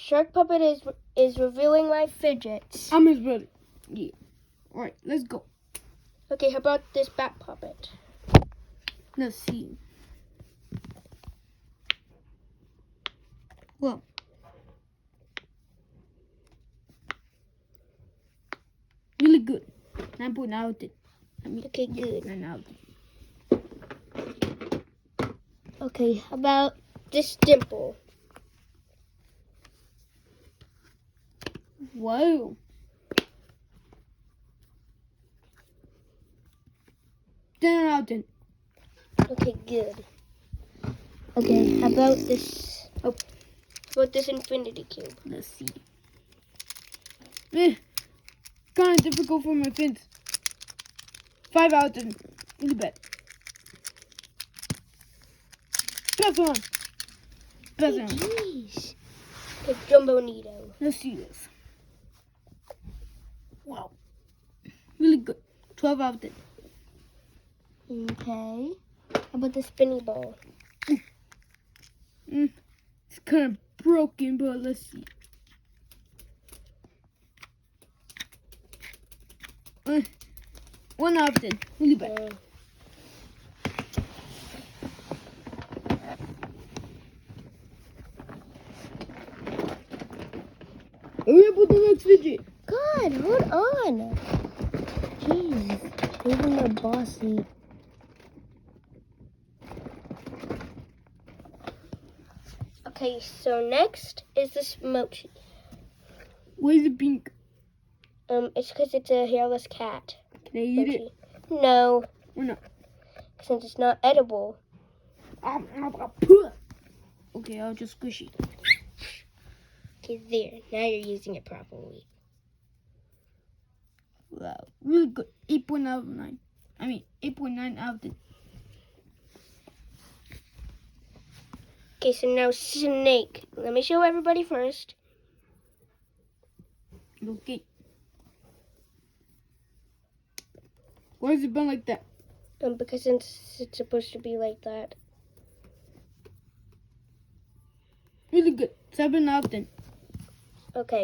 shark puppet is revealing my fidgets. I'm his brother. Yeah. All right, let's go. Okay, how about this bat puppet? Let's see. Well. Really good. 9.9 out of 10. Okay, good. 9 out of 10. Okay, how about this dimple? Whoa. 10 out of 10. Okay, good. Okay, how about this? Oh, how about this infinity cube? Let's see. Kind of difficult for my fins. 5 out of 10. Really bad. Best one. Best one. Jeez. Okay, Jumbo Nito. Let's see this. Wow. Really good. 12 out of 10. Okay. How about the spinny ball? It's kind of broken, but let's see. 1 out of 10. Really bad. Hurry up with the next fidget. God, hold on. Jeez, even the bossy. Okay, so next is this mochi. Why is it pink? It's because it's a hairless cat. Can I eat it? No, Or not? since it's not edible. Okay, I'll just squish it. Okay, there. Now you're using it properly. Wow, really good. 8.9 out of 9. I mean, 8.9 out of 10. Okay, so now snake. Let me show everybody first. Okay. Why is it been like that? Because it's supposed to be like that. Really good. 7 out of 10. Okay.